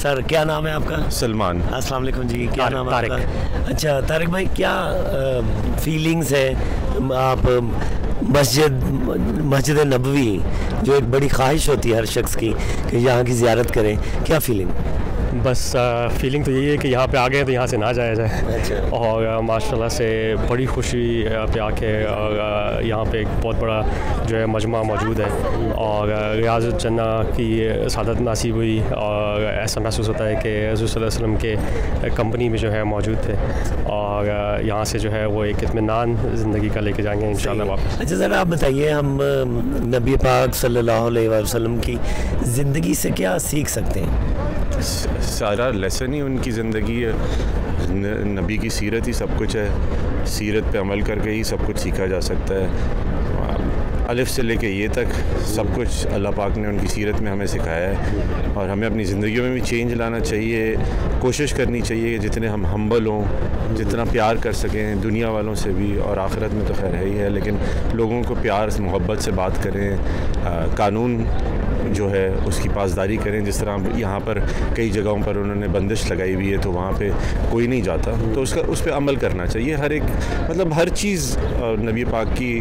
Sir क्या नाम है आपका? सलमान। अस्सलाम वालेकुम जी, क्या नाम है आपका? अच्छा तारिक भाई, क्या फीलिंग्स है? आप मस्जिद नबवी जो एक बड़ी ख्वाहिश होती है हर शख्स की कि यहाँ की ज़ियारत करें, क्या फीलिंग? बस फीलिंग तो यही है कि यहाँ पे आ गए तो यहाँ से ना जाया जाए। अच्छा। और माशाल्लाह से बड़ी खुशी पे आके और यहाँ पे एक बहुत बड़ा जो है मजमा मौजूद है और रियाज़ुल जन्ना की सादत नसीब हुई और ऐसा महसूस होता है कि रसूल सल्लल्लाहु अलैहि वसल्लम के कंपनी में जो है मौजूद थे और यहाँ से जो है वो एक इत्मीनान ज़िंदगी का लेके जाएंगे इंशाल्लाह वापस। अच्छा सर आप बताइए, हम नबी पाक सल्लल्लाहु अलैहि वसल्लम की ज़िंदगी से क्या सीख सकते हैं? सारा लेसन ही उनकी ज़िंदगी है, नबी की सीरत ही सब कुछ है, सीरत पे अमल करके ही सब कुछ सीखा जा सकता है। अलिफ से लेके ये तक सब कुछ अल्लाह पाक ने उनकी सीरत में हमें सिखाया है और हमें अपनी ज़िंदगियों में भी चेंज लाना चाहिए, कोशिश करनी चाहिए कि जितने हम हम्बल हों, जितना प्यार कर सकें दुनिया वालों से भी, और आखिरत में तो खैर है ही है, लेकिन लोगों को प्यार से मोहब्बत से बात कानून जो है उसकी पासदारी करें। जिस तरह यहाँ पर कई जगहों पर उन्होंने बंदिश लगाई हुई है तो वहाँ पे कोई नहीं जाता, तो उस पर अमल करना चाहिए। हर एक मतलब हर चीज़ नबी पाक की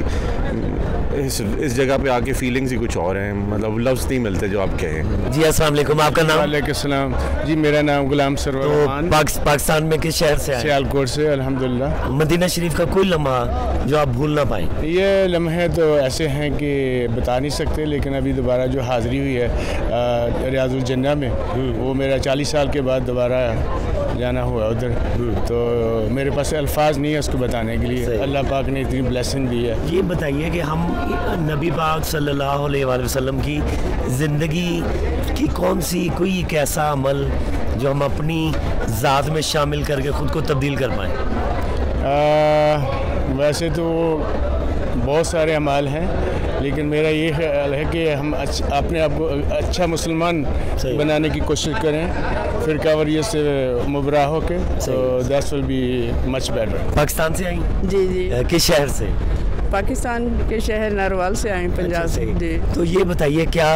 इस जगह पे आके फीलिंग्स ही कुछ और हैं, मतलब लफ्ज़ नहीं मिलते जो आप कहें। जी अस्सलाम वालेकुम, आपका नाम? वालेकुम सलाम जी, मेरा नाम गुलाम सरवर रहमान। तो पाकिस्तान में किस शहर से आए? सियालकोट से अल्हम्दुलिल्लाह। मदीना शरीफ का कोई लम्हा जो आप भूल ना पाएँ? ये लम्हे तो ऐसे हैं कि बता नहीं सकते, लेकिन अभी दोबारा जो हाज़िरी हुई है रियाज़ुल जन्ना में, वो मेरा 40 साल के बाद दोबारा जाना हुआ उधर, तो मेरे पास अल्फाज नहीं है उसको बताने के लिए। अल्लाह पाक ने इतनी ब्लेसिंग दी है। ये बताइए कि हम नबी पाक सल्लल्लाहु अलैहि वसल्लम की ज़िंदगी की कौन सी कोई एक ऐसा अमल जो हम अपनी ज़ात में शामिल करके ख़ुद को तब्दील कर पाएँ? वैसे तो बहुत सारे अमाल हैं, लेकिन मेरा ये ख्याल है कि हम अपने आप को अच्छा मुसलमान बनाने की कोशिश करें, फिर कावरियत से मुबरा हो के, तो that's will be much better. Pakistan से आई? जी जी। किस शहर से? पाकिस्तान के शहर नरवाल से आए, पंजाब से। जी। तो ये बताइए क्या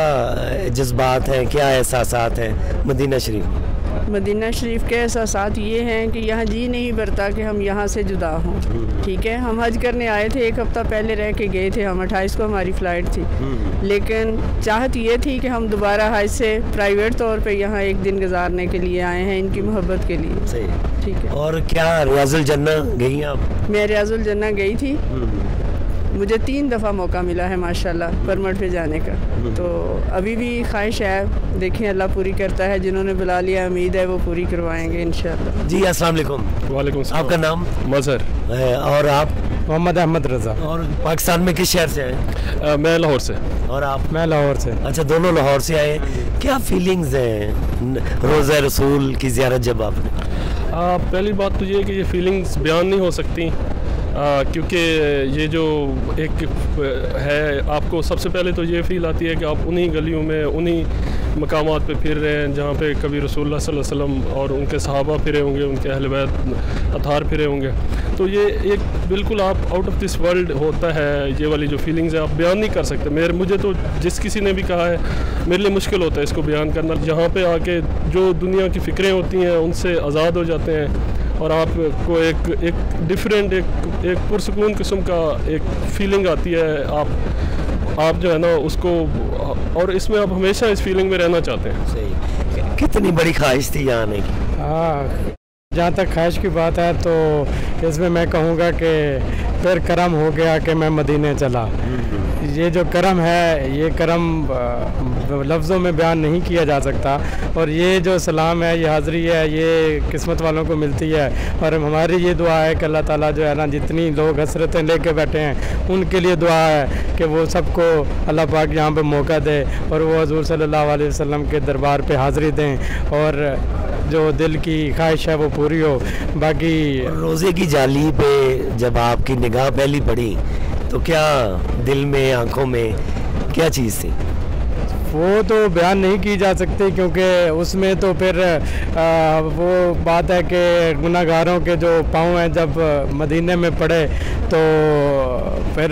जज्बात हैं, क्या एहसासात हैं मदीना शरीफ? मदीना शरीफ के एहसासात ये हैं कि यहाँ जी नहीं भरता कि हम यहाँ से जुदा हों। ठीक है, हम हज करने आए थे, 1 हफ़्ता पहले रह के गए थे, हम 28 को हमारी फ़्लाइट थी, लेकिन चाहत ये थी कि हम दोबारा हज से प्राइवेट तौर पे यहाँ 1 दिन गुजारने के लिए आए हैं, इनकी मोहब्बत के लिए। सही, ठीक है। और क्या रियाज़ुल जन्ना गई आप? मैं रियाज़ुल जन्ना गई थी, मुझे 3 दफ़ा मौका मिला है माशाल्लाह परमिट पे जाने का, तो अभी भी ख्वाहिश है, देखें अल्लाह पूरी करता है, जिन्होंने बुला लिया उम्मीद है वो पूरी करवाएंगे इंशाल्लाह। जी अस्सलाम वालेकुम। वालेकुम सलाम। आपका नाम? मज़हर। और आप? मोहम्मद अहमद रज़ा। और पाकिस्तान में किस शहर से आए? मैं लाहौर से। और आप? मैं लाहौर से। अच्छा, दोनों लाहौर से आए। क्या फीलिंग्स हैं रोज़ा रसूल की ज़ियारत जब आपने? पहली बात तो ये कि ये फीलिंग्स बयान नहीं हो सकती, क्योंकि ये जो एक है, आपको सबसे पहले तो ये फ़ील आती है कि आप उन्हीं गलियों में उन्हीं मकामात पे फिर रहे हैं जहाँ पे कभी रसूलुल्लाह सल्लल्लाहु अलैहि वसल्लम और उनके सहाबा फिरे होंगे, उनके अहले बैत अतार फिरे होंगे। तो ये एक बिल्कुल आप आउट ऑफ दिस वर्ल्ड होता है, ये वाली जो फीलिंग्स है आप बयान नहीं कर सकते। मुझे तो जिस किसी ने भी कहा है, मेरे लिए मुश्किल होता है इसको बयान करना। यहाँ पे आके जो दुनिया की फ़िक्रें होती हैं उनसे आज़ाद हो जाते हैं और आपको एक डिफरेंट एक पुरसुकून किस्म का एक फीलिंग आती है। आप जो है ना उसको, और इसमें आप हमेशा इस फीलिंग में रहना चाहते हैं। सही। कितनी बड़ी ख्वाहिश थी यहाँ आने की? हाँ, जहाँ तक ख्वाहिश की बात है तो इसमें मैं कहूँगा कि फिर करम हो गया कि मैं मदीने चला। ये जो करम है, ये करम लफ्ज़ों में बयान नहीं किया जा सकता, और ये जो सलाम है, ये हाज़री है, ये किस्मत वालों को मिलती है। और हमारी ये दुआ है कि अल्लाह ताला जो है ना, जितनी लोग हसरतें लेके बैठे हैं उनके लिए दुआ है कि वो सबको अल्लाह पाक यहाँ पे मौका दे और वो हज़ूर सल्लल्लाहु अलैहि वसल्लम के दरबार पे हाज़री दें और जो दिल की ख्वाहिश है वो पूरी हो। बाकी रोज़े की जाली पे जब आपकी निगाह पहली पड़ी तो क्या दिल में, आंखों में क्या चीज़ थी? वो तो बयान नहीं की जा सकती, क्योंकि उसमें तो फिर वो बात है कि गुनाहगारों के जो पाँव हैं जब मदीने में पड़े तो फिर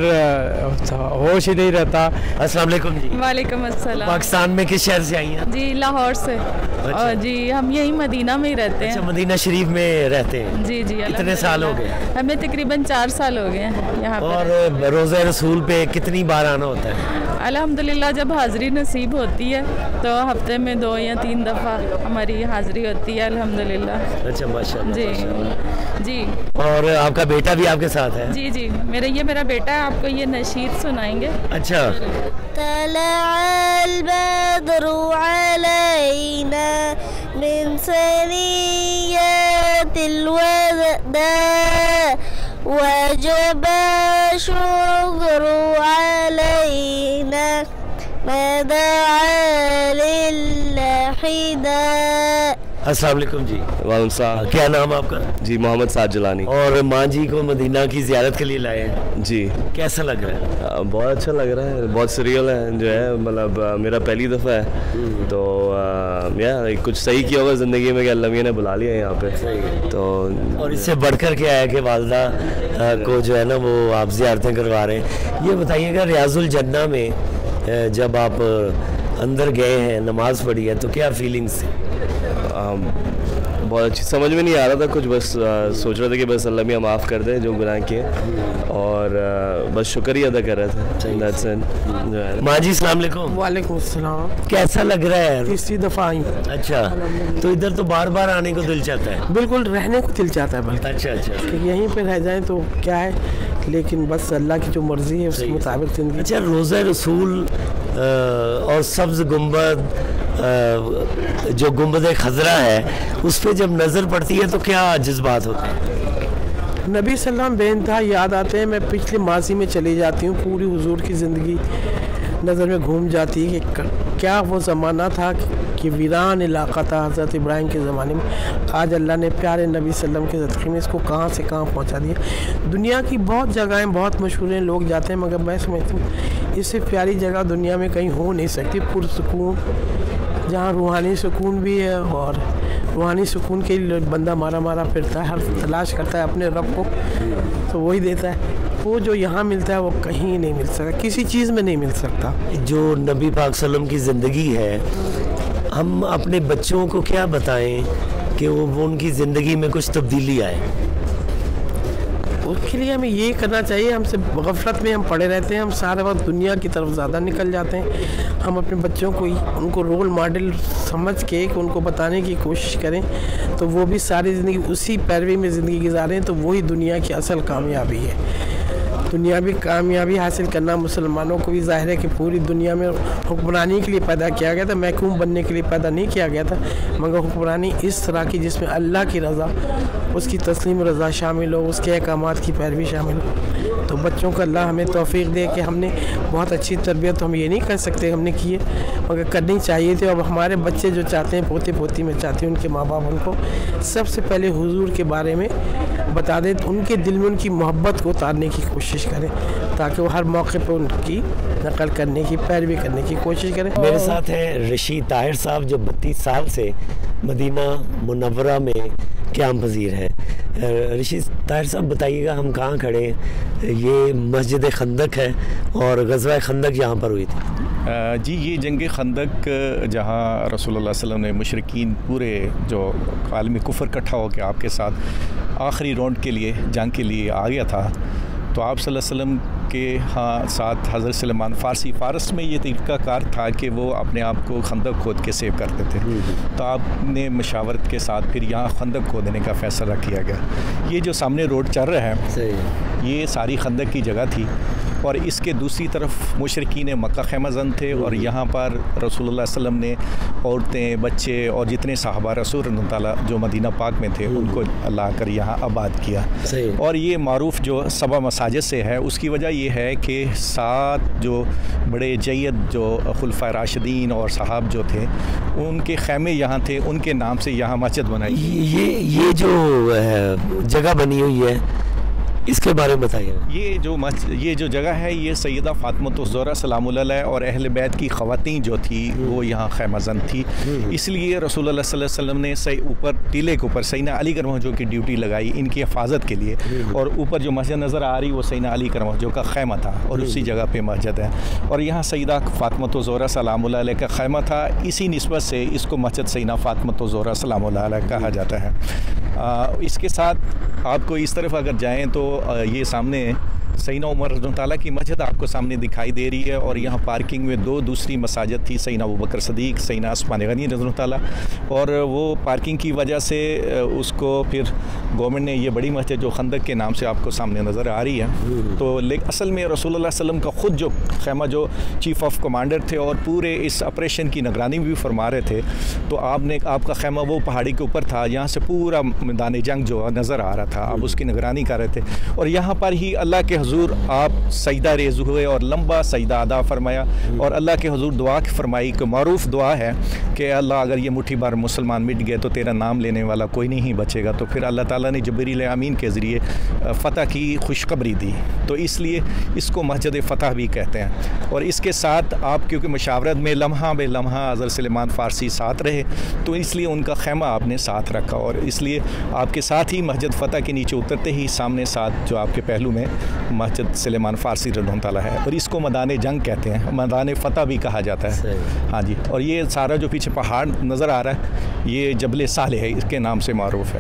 होश ही नहीं रहता। अस्सलाम वालेकुम जी। वालेकुम अस्सलाम। पाकिस्तान में किस शहर से आई हैं? जी लाहौर से। और जी हम यही मदीना में ही रहते हैं। अच्छा, मदीना शरीफ में रहते हैं? जी जी। कितने साल हो गए? हमें तकरीबन 4 साल हो गए हैं यहाँ पर। और रोज़ा रसूल पे कितनी बार आना होता है? अल्हम्दुलिल्लाह जब हाज़री नसीब होती है तो हफ्ते में 2 या 3 दफ़ा हमारी हाज़री होती है अल्हम्दुलिल्लाह। अच्छा, माशाल्लाह। जी जी। और आपका बेटा भी आपके साथ है? जी जी, मेरा बेटा है, आपको ये नशीद सुनाएंगे। अच्छा। तलअल बद्रु अलैना मिन सनियतिल वदा वजब शुक्रु अलैना मदअ लिल्लाहिदा। अस्सलाम वालेकुम जी। वालेकुम सलाम। क्या नाम आपका? जी मोहम्मद साद जलानी। और माँ जी को मदीना की ज़ियारत के लिए लाए हैं जी। कैसा लग रहा है? बहुत अच्छा लग रहा है, बहुत सरियल है जो है, मतलब मेरा पहली दफ़ा है तो या कुछ सही किया होगा ज़िंदगी में कि अल्लाह मियां ने बुला लिया यहाँ पे। तो और इससे बढ़कर क्या है कि वालदा को जो है ना वो आप ज़ियारतें करवा रहे हैं। ये बताइएगा रियाजुल जन्ना में जब आप अंदर गए हैं, नमाज़ पढ़ी है, तो क्या फीलिंग्स थी? बहुत अच्छी, समझ में नहीं आ रहा था कुछ, बस सोच रहा था कि बस अल्लाह मियां माफ़ कर दे जो गुनाह किए, और बस शुक्र ही अदा कर रहा था। माँ जी अस्सलाम वालेकुम। वालेकुम सलाम। कैसा लग रहा है? तीसरी दफ़ा आई। अच्छा, तो इधर तो बार बार आने को दिल चाहता है? बिल्कुल, रहने को दिल चाहता है बल्कि। अच्छा अच्छा, कि यहीं पे रह जाएं तो क्या है, लेकिन बस अल्लाह की जो मर्ज़ी है उसके मुताबिक ज़िंदगी। अच्छा, रोज़ा रसूल और सब्ज़ गुंबद, जो गुंबद खजरा है, उस पर जब नज़र पड़ती है तो क्या जज्बात होते हैं? नबी सल्लम बेइंतहा याद आते हैं। मैं पिछले माजी में चली जाती हूँ, पूरी हुजूर की ज़िंदगी नज़र में घूम जाती है कि क्या वो ज़माना था कि वीरान इलाका था हज़रत इब्राहिम के ज़माने में। आज अल्लाह ने प्यारे नबी सल्लम के ज़दक़े में इसको कहाँ से कहाँ पहुँचा दिया। दुनिया की बहुत जगहें बहुत मशहूर हैं, लोग जाते हैं, मगर मैं समझती हूँ इससे प्यारी जगह दुनिया में कहीं हो नहीं सकती। पुरसुकून, जहाँ रूहानी सुकून भी है, और रूहानी सुकून के लिए बंदा मारा मारा फिरता है, हर तलाश करता है अपने रब को, तो वही देता है। वो जो यहाँ मिलता है वो कहीं नहीं मिल सकता, किसी चीज़ में नहीं मिल सकता। जो नबी पाक सल्लम की ज़िंदगी है, हम अपने बच्चों को क्या बताएं कि वो उनकी ज़िंदगी में कुछ तब्दीली आए? उसके लिए हमें ये करना चाहिए, हमसे गफलत में हम पड़े रहते हैं, हम सारे वक्त दुनिया की तरफ ज़्यादा निकल जाते हैं। हम अपने बच्चों को उनको रोल मॉडल समझ के उनको बताने की कोशिश करें तो वो भी सारी ज़िंदगी उसी पैरवी में ज़िंदगी गुजारें, तो वही दुनिया की असल कामयाबी है। दुनियावी कामयाबी हासिल करना मुसलमानों को भी ज़ाहिर है कि पूरी दुनिया में हुक्मरानी के लिए पैदा किया गया था, महकूम बनने के लिए पैदा नहीं किया गया था, मगर हुक्मरानी इस तरह की जिसमें अल्लाह की रज़ा, उसकी तस्लीम रज़ा शामिल हो, उसके अहकामात की पैरवी शामिल हो। तो बच्चों को अल्लाह हमें तौफीक दे कि हमने बहुत अच्छी तरबियत, हम ये नहीं कर सकते हमने की है, मगर करनी चाहिए थी। और हमारे बच्चे जो चाहते हैं, पोते पोती में चाहते हैं, उनके माँ बाप उनको सबसे पहले हुजूर के बारे में बता दें, तो उनके दिल में उनकी मोहब्बत को उतारने की कोशिश करें, ताकि वो हर मौके पर उनकी नकल करने की, पैरवी करने की कोशिश करें। मेरे साथ हैं रशीद ताहिर साहब, जो 32 साल से मदीना मुनव्वरा में क़याम पज़ीर है। रशीद ताहिर साहब बताइएगा, हम कहाँ खड़े हैं? ये मस्जिद खंदक है और ग़ज़वा खंदक यहाँ पर हुई थी। जी, ये जंग खंदक जहाँ रसूलुल्लाह सल्लल्लाहु अलैहि वसल्लम ने मुशरिकीन पूरे जो आलमी कुफ़र इकट्ठा होकर आपके साथ आखिरी राउंड के लिए, जंग के लिए आ गया था, तो आप सल्लल्लाहु अलैहि वसल्लम के साथ हज़रत सलेमान फ़ारस में ये तरीक़ाकार था कि वो अपने आप को खंदक खोद के सेव करते थे। तो आपने मशावरत के साथ फिर यहाँ खंदक खोदने का फ़ैसला किया गया। ये जो सामने रोड चल रहा है, ये सारी खंदक की जगह थी, और इसके दूसरी तरफ मुशरिकीन मक्का ख़ैमज़न थे, और यहाँ पर रसूलुल्लाह सल्लल्लाहु अलैहि वसल्लम ने औरतें, बच्चे और जितने साहबा रसूल ताला जो मदीना पाक में थे उनको ला कर यहाँ आबाद किया। और ये मारूफ़ जो सबा मसाजिद से है, उसकी वजह ये है कि 7 जो बड़े जय्यद जो खुलफा राशिदीन और साहब जो थे, उनके ख़ैमे यहाँ थे, उनके नाम से यहाँ मस्जिद बनाई। ये जो जगह बनी हुई है, इसके बारे में बताइए। ये जो जगह है ये सैयदा फातिमा ज़ोहरा सलामुल्लाह अलैहा और अहले बैत की ख़वातीन जो थी वो यहाँ ख़ैमज़न थी। इसलिए रसूलुल्लाह सल्लल्लाहु अलैहि वसल्लम ने सही ऊपर टीले के ऊपर सैयदना अली करमहजो की ड्यूटी लगाई इनकी हिफाजत के लिए। और ऊपर जो मस्जिद नज़र आ रही वो सैयदना अली करमहजो का खैमा था और उसी जगह पे मस्जिद है। और यहाँ सैयदा फातिमा ज़ोहरा सलामुल्लाह अलैहा का खैमा था, इसी निस्बत से इसको मस्जिद सैयदा फातिमा ज़ोहरा सलामुल्लाह अलैहा कहा जाता है। इसके साथ आपको इस तरफ अगर जाएँ तो ये सामने सैयदना उमर रज़ियल्लाहु ताला की मस्जिद आपको सामने दिखाई दे रही है। और यहाँ पार्किंग में 2 दूसरी मसाजिद थी, सैयदना अबू बकर सदीक़, सैयदना उस्मान गनी रज़ियल्लाहु ताला। और वो पार्किंग की वजह से उसको फिर गवर्नमेंट ने ये बड़ी मस्जिद जो खंदक के नाम से आपको सामने नज़र आ रही है। तो असल में रसूलुल्लाह सल्लल्लाहु अलैहि वसल्लम का ख़ुद जो खैमा जो चीफ़ ऑफ कमांडर थे और पूरे इस ऑपरेशन की निगरानी भी फरमा रहे थे, तो आपका खैमा वो पहाड़ी के ऊपर था, यहाँ से पूरा मैदान जंग जो नज़र आ रहा था, आप उसकी निगरानी कर रहे थे। और यहाँ पर ही अल्लाह के हुजूर आप सजदा रेज़ हुए और लंबा सजदा अदा फरमाया और अल्लाह के हुजूर दुआ फरमाई कि मारूफ दुआ है कि अल्लाह अगर ये मुट्ठी भर मुसलमान मिट गए तो तेरा नाम लेने वाला कोई नहीं बचेगा। तो फिर अल्लाह ताला ने जबरील अमीन के ज़रिए फ़तह की खुशखबरी दी, तो इसलिए इसको मस्जिद फ़तह भी कहते हैं। और इसके साथ आप क्योंकि मशावरत में लम्हा बे लम्हा हज़रत सुलेमान फ़ारसी साथ रहे, तो इसलिए उनका खैमा आपने साथ रखा और इसलिए आपके साथ ही मस्जिद फ़तह के नीचे उतरते ही सामने साथ जो आपके पहलू में मस्जिद सुलेमान फ़ारसी रज़ियल्लाहु ताला है। और इसको मैदान जंग कहते हैं, मैदान फ़तह भी कहा जाता है। हाँ जी। और ये सारा जो पीछे पहाड़ नज़र आ रहा है ये जबल सालेह है, इसके नाम से मारूफ़ है।